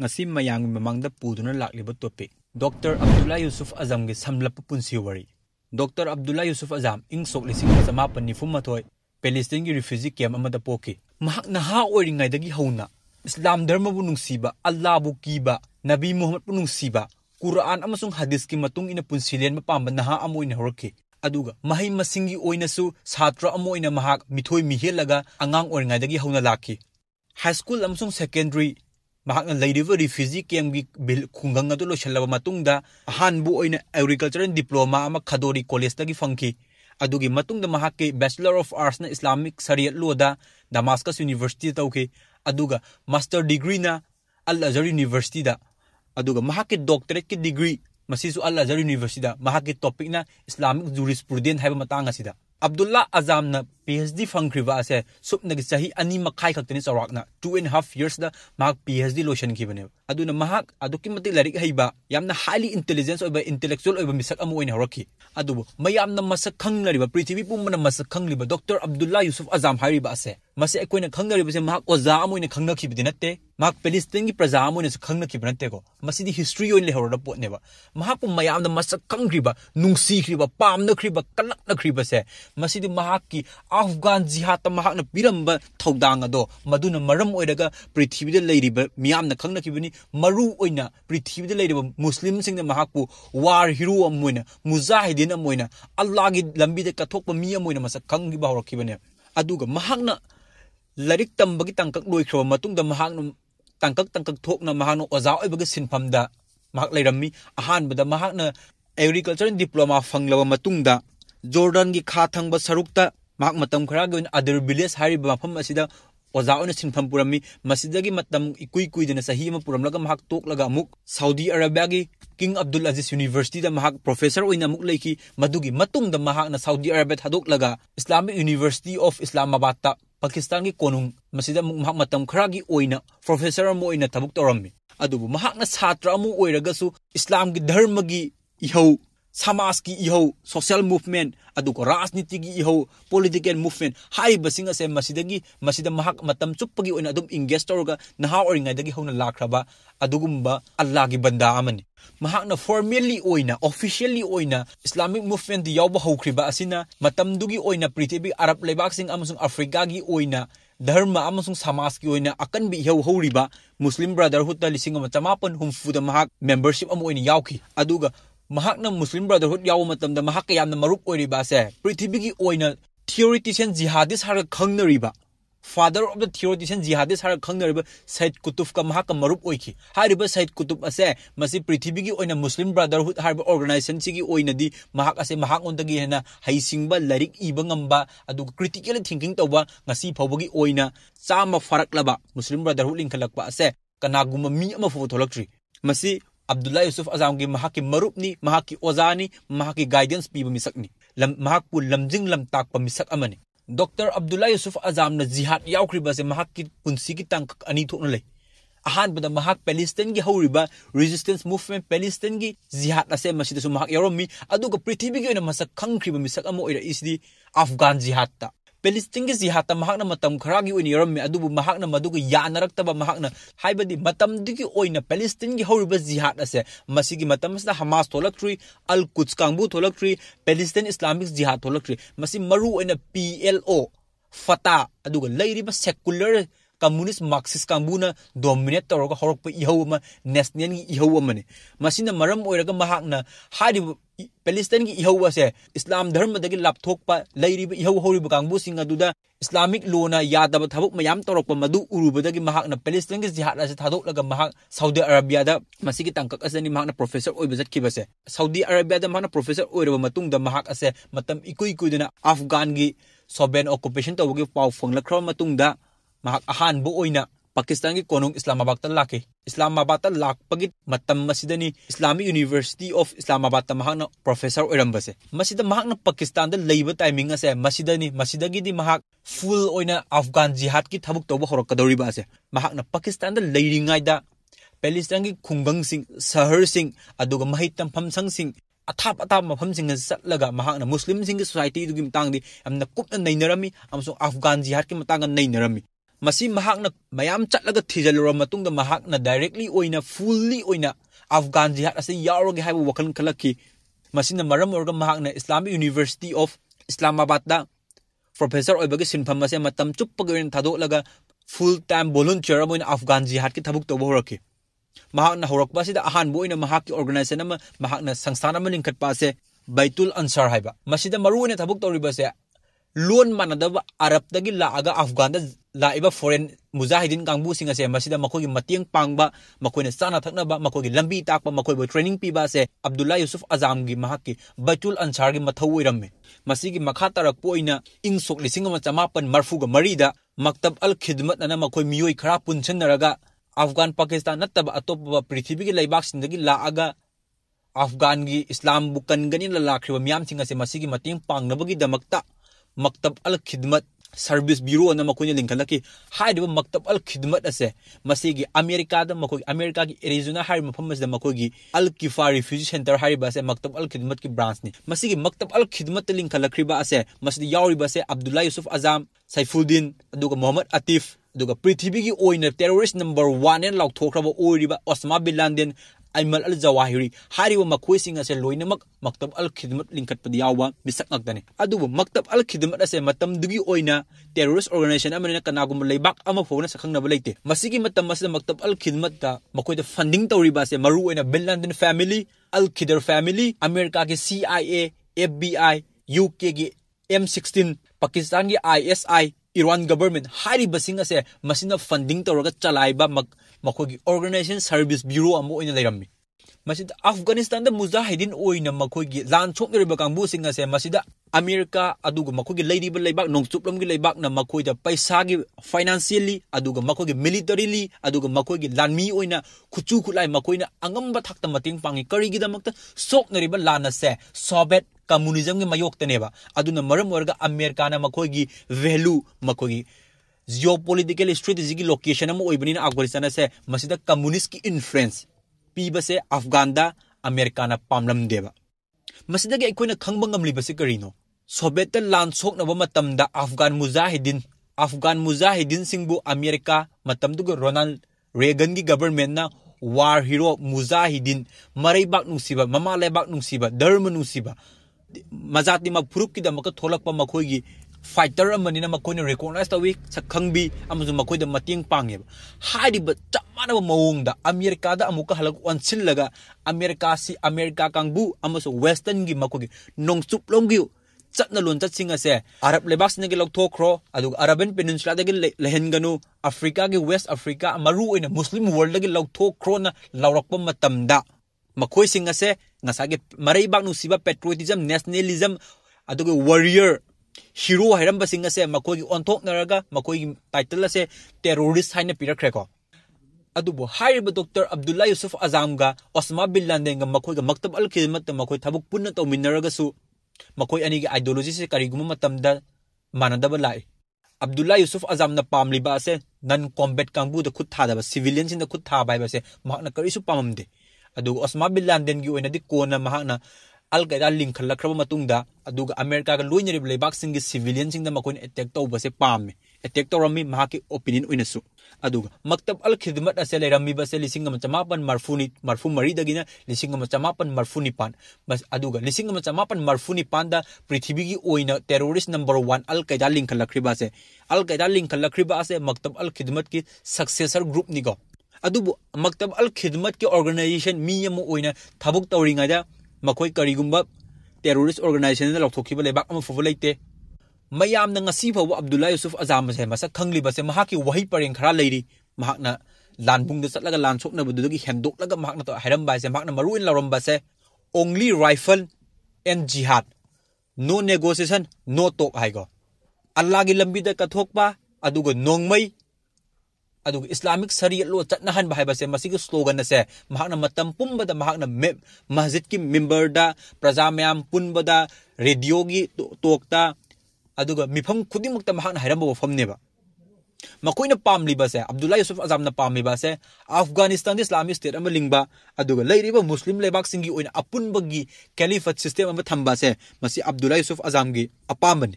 ngasi mayang mamangda puduna lakliba topic Dr. Abdullah Yusuf Azam gi samlap punsi wari Dr. Abdullah Yusuf Azam ing sok lising sama panifum mathoy Palestine gi refugee camp amada poki mahak na ha oringai dagi hauna Islam dharma bu nungsiba Allah bu kiba Nabi Muhammad bu nungsiba Quran amasung hadis ki matung ina punsilen mapamba na ha amoy na horki aduga mahay masingi oina su satra amoy na mahak mithoy mihelaga angang oringai dagi hauna laki high school amasung secondary mahak na layriva refugee camp gi bil khungang adu lo shalaba matungda han bu oina agriculture diploma ama khadori college dagi fangki adugi matungda mahak ke bachelor of arts na islamic shariat law da Damascus University tawki aduga master degree na Al Azhar University da aduga mahak ke doctorate ke degree masisu Al Azhar University da mahak ke topic na Islamic jurisprudence haiba matang asida Abdullah Azam na PhD fangkriba ase supna gi sahi ani makai khaktani charakna 2.5 years da mahak PhD lotion kibane aduna mahak aduki mati larik haiba yamna highly intelligence oiba intellectual oiba misak amu oina horaki adubu mayamna masak khangnariba prithvi pumna masak khangliba Dr. Abdullah Yusuf Azam hariba ase mase ekoina khangnariba se mahak oza amu oina khangna khibdi natte mahak Palestine gi praja amu oina khangna khibnate ko masidi history oin le horda potneba mahak mayamna masak khangriba nungsi khriba pamna khriba kalakna khriba se masidi mahak ki Afghan jihad mahak na piramba thodang ado maduna maram oiraga prithvi de leiriba miyam na khangna kibani maru oina prithvi de leiriba muslim sing na mahak pu war hero amoina mujahidin amoina Allah gi lambi de kathokpa mi amoina masak khanggi ba horkibane aduga mahak na larik tambagi tangkak loikhro matungda mahak na tangkak thokna mahak na oza oibaga sinpamda mahak leirammi ahanbada mahak na agriculture diploma fanglaba matungda Jordan gi khathangba sarukta mahak matam khara gi other village hariba mafam asida oza ona sinpham purami masidagi matam ikui dena sahi ma puramlaga mahak toklaga amuk Saudi Arabia gi King Abdul Aziz University da mahak professor oina amuk leiki madugi matungda mahak na Saudi Arabia thadoklaga Islamic University of Islamabad ta Pakistan gi konung masida mahak matam khara gi oina professor mo oina thabuk torammi adubu mahak na chhatra mu oiraga su Islam gi dharma gi ihau Samas ki iho social movement aduko rajniti gi iho political movement hai basing ase masida mahak matam chuppagi oina adum engage torga naha oringa dagi hona lakraba adugumba Allah gi banda amani mahak na formally oina officially oina Islamic movement di yawba hokriba asina matam dugi oina prithvi Arab lebak sing amasung Africa gi oina dharma amasung samas ki oina akan bi iho horiba Muslim Brotherhood ta lising ma chamapan humfu da mahak membership am oina yawki aduga mahak na Muslim Brotherhood yaw matamda mahak kayam na marup oiriba se prithvi gi oina theoretician jihadist har khangnariba father of the theoretician jihadist har khangnariba Said Qutb ka mahak ka marup oiki hariba Said Qutb ase masi prithvi gi oina Muslim Brotherhood har organization sigi oina di mahak ase mahak ondagi hena haisingba larik iba ngamba adu critical thinking tawba ngasi phawbagi oina chama faraklaba Muslim Brotherhood linkhalakpa ase kanaguma mi ama fo tholakri masi Abdullah Yusuf Azam gi mahaki marupni mahaki ozani mahaki guidance piba misakni mahakpu lamjing lam takpa misak amani Dr. Abdullah Yusuf Azam na jihad yaukriba se mahaki punsi ki tangkak ani thokna lei ahan bada mahak Palestine gi horiba resistance movement Palestine gi jihad ase masida su mahak yaromi aduga prithvi gi ona masak khangkriba misak amo oira isdi Afghan jihad ta Palestine gi jihad ta mahak na matam khara gi oni yaromi adubu mahak na maduga yanarak taba mahak na haibadi matam digi oina Palestine gi horiba jihad ase masigi matam sa Hamas tholakri Al Quds kangbu tholakri Palestine Islamic jihad tholakri masi maru oina PLO Fatah aduga leiriba secular communist Marxist kambuna dominate tawra horokpa ihau ma national gi ihau amani masina maram oiraga mahakna hari Palestine gi ihau ase Islam dharma dagi lapthokpa leiriba ihau horiba kangbu singa duda Islamic law na yadaba thabuk mayam torokpa madu urubadagi mahakna Palestine gi jihad ase thadoklaga mahak Saudi Arabia da masigi tangkak asani mahakna professor oibajat kibase Saudi Arabia da mahakna professor oiraba matungda mahak ase matam ikui kuiduna Afghan gi sovereign occupation tawgi pau fanglakra matungda mahak ahan bu oina Pakistan gi konung Islamabad ta laki Islamabad ta lakpagit matam masidani Islamic University of Islamabad ta mahakna professor oirambase masida mahakna Pakistan da leiba timing ase masidagi di mahak full oina Afghan jihad ki thabuk tawba horokadoriba ase mahakna Pakistan da leiringai da Palestine gi khungang sing sahar sing aduga mahitam phamsang sing athap mafam sing satlaga mahakna Muslim sing society du gi matang di amna kupna nainarami amso Afghan jihad ki matang nainarami Masih महाकना मयाम चटलगा थिजलुरा मतुंगदा महाकना directly ओइना fully ओइना Afghan जिहाद असे यारोगे हाइबो वखन खलकी मसीना मरम ओरगा महाकना Islamic university of Islamabad दा professor ओइबगे सिनफम असे मतम चुप्पगे ओइन थादोलगा full time volunteer ओइना Afghan जिहाद की थबुक तोबो होरकी महाकना होरकबासिदा अहानबो ओइना महाकी organisation अमा महाकना संस्थान अमा लिंखटपा असे बैतुल अंसार हाइबा मसीदा मरु ओइना थबुक तोरिबसे लोन मानदब अरब दगी लागा अफगान लाइबा फॉरेन मुजाहिदीन कांगबु सिंग असे मसीदा मखोगी मतियंग पांगबा मखोइना साना थकनबा मखोगी लंबी ताकबा मखोइबो ट्रेनिंग पीबा से अब्दुल्ला यूसुफ अजाम गी महाकी बैतुल अंसार गी मथौ ओइरम्मे मसीगी मखा तरकपो ओइना इंग सोक लिसिंग अमा चमापन मरफुगा मरीदा मक्तब अल खिदमत अना मखोइ मियोइ खरा पुनछनरगा अफगान पाकिस्तान नत्तब अतोप पृथ्वी गी लैबाक सिंदगी लागा अफगान गी इस्लाम बुकनगनी लाखरिबा मियाम सिंग असे मसीगी मतियंग पांगनबगी दमक्ता मक्तब अल खिदमत सर्विस ब्यूरो न मखोइना लिंखलकी हाइदबा मक्तब अल खिदमत असे मसीगी अमेरिका दा मखोइ अमेरिका की एरिजोना हारि मफम मसदा मखोइगी अल किफा रिफ्यूजी सेंटर हारिबा असे मक्तब अल खिदमत की ब्रांच नि मसीगी मक्तब अल खिदमत लिंखलखरिबा असे मसदी यावरिबा से अब्दुल्ला यूसुफ अजाम सैफुद्दीन अदुगा मोहम्मद आतिफ अदुगा पृथ्वी की ओइना टेररिस्ट नंबर 1 एन लाउथोखरबा ओइरिबा Osama bin Laden Ayman al Zawahiri हारिबा मखोइसिंग असे लोइनमक मक्तब अल खिदमत लिंखटपदि यावबा मिसक ngakdani adubu maktab al khidmat ase matam dugi oina terrorist organization amana kanagum leibak ama phona sakhangnaba leite masigi matam masda maktab al khidmat da makoida funding tawriba se maru oina bin laden family al khidr family america ke CIA FBI UK ge M16 pakistan ge ISI Iran government hairiba sing ase masina funding tawraga chalaiba makogi organization service bureau amo oina leirammi masida Afghanistan da mujahidin oina makogi lan chokneriba kangbu sing ase masida America aduga makogi leidiba leibak nongchuplom gi leibak na makoida paisa gi financially aduga makogi militarily aduga makogi lanmi oina khuchu khulai makoina angamba thakta mating pangi karigi damakta sokneriba lana se Soviet communism gi mayoktaneba aduna maram orga America na makogi value makogi geopolitical strategy gi location am oibani na Afghanistan se masida communist ki influence पीबा से अफगान दा America ना पामलम देबा मसिदा के अखोइना खंगबा ngamliba से करिनो Soviet लान सोकनबा मतमदा अफगान मुजाहिदीन सिंगबु अमेरिका मतमदुग रोनाल्ड रेगन की गवर्नमेंट ना वार हीरो मुजाहिदीन मरैबाक नुसिबा ममा लेबाक नुसिबा धर्म नुसिबा मजाति मा फुरुक की दमक थोलकपा मखोइगी फाइटर अमनिना मखोइना रिकॉग्नाइज तवी सखंगबी अमजु मखोइदा मतिंग पांगेबा हाइदिबा चमानबा मवोंगदा अमेरिका दा अमुका हलक वनसिलगा अमेरिका कांगबु अमसो वेस्टर्न गी मखोगी नोंगचुपलोंगी चटना लोन चटसिंग असे अरब लेबास ने गे लौथोखरो अदुग अरबन पेनिनसुला दगे लेहनगनु अफ्रीका गे वेस्ट अफ्रीका मरु ओइना मुस्लिम वर्ल्ड दगे लौथोखरो ना लौरकपा मतमदा मखोइ सिंग असे ngasa maraybaak nusiba patriotism nationalism aduga warrior hero hairamba singa se makogi onthok naraga makogi title ase terrorist haina pirakreko adubo hairiba Dr. Abdullah Yusuf Azam ga Osama bin Laden ga makogi maktab al khidmat makoi thabuk punna tawminaraga su makoi ani gi ideology se kariguma matamda manadaba lai Abdullah Yusuf Azam na pamliba ase non combat kangbu da khut thada ba civilians in da khut tha bai ba se mahna karisu pamamde aduga Osama bin Laden gi oina di kona mahana Al-Qaeda link khalakhraba matungda aduga America ga loineri leibak sing gi civilian sing da makoin attack tawba se pam attack tawrami mahaki opinion oinasu aduga maktab al khidmat ase leirami ba se lisingam chamapan marfu mari dagina lisingam chamapan marfuni pan bas aduga lisingam chamapan marfuni pan da prithvi gi oina terrorist number 1 Al-Qaeda link khalakhriba se Al-Qaeda link khalakhriba ase maktab al khidmat ki successor group ni go adubu maktab al khidmat ki organization mi yamu oina thabuk tawringa da makoi karigumba terrorist organization na lokthokhiba lebak ama fufu leite mayam na ngasi phawa Abdullah Yusuf Azam se masa khangli ba se mahaki wahi pareng khara leiri mahakna lanbung da satlaga lan sokna budugi hendok laga mahakna to hiram ba se mahakna maruin larom ba se only rifle and jihad no negotiation no talk haigo Allah gi lambi da kathok ba aduga nongmai aduga Islamic Sharia law chatnahan ba haiba se masigi slogan na se mahakna matam pumba da mahakna masjid ki member da praja mayam punba da radio gi tokta aduga mifam khudimuk ta mahakna hairamba bofam ne ba makoina pamli ba se Abdullah Yusuf Azam na pamli ba se Afghanistan Islamic State ama lingba aduga leiriba Muslim lebak singi oina apunba gi caliphate system ama thamba se masi Abdullah Yusuf Azam gi apambani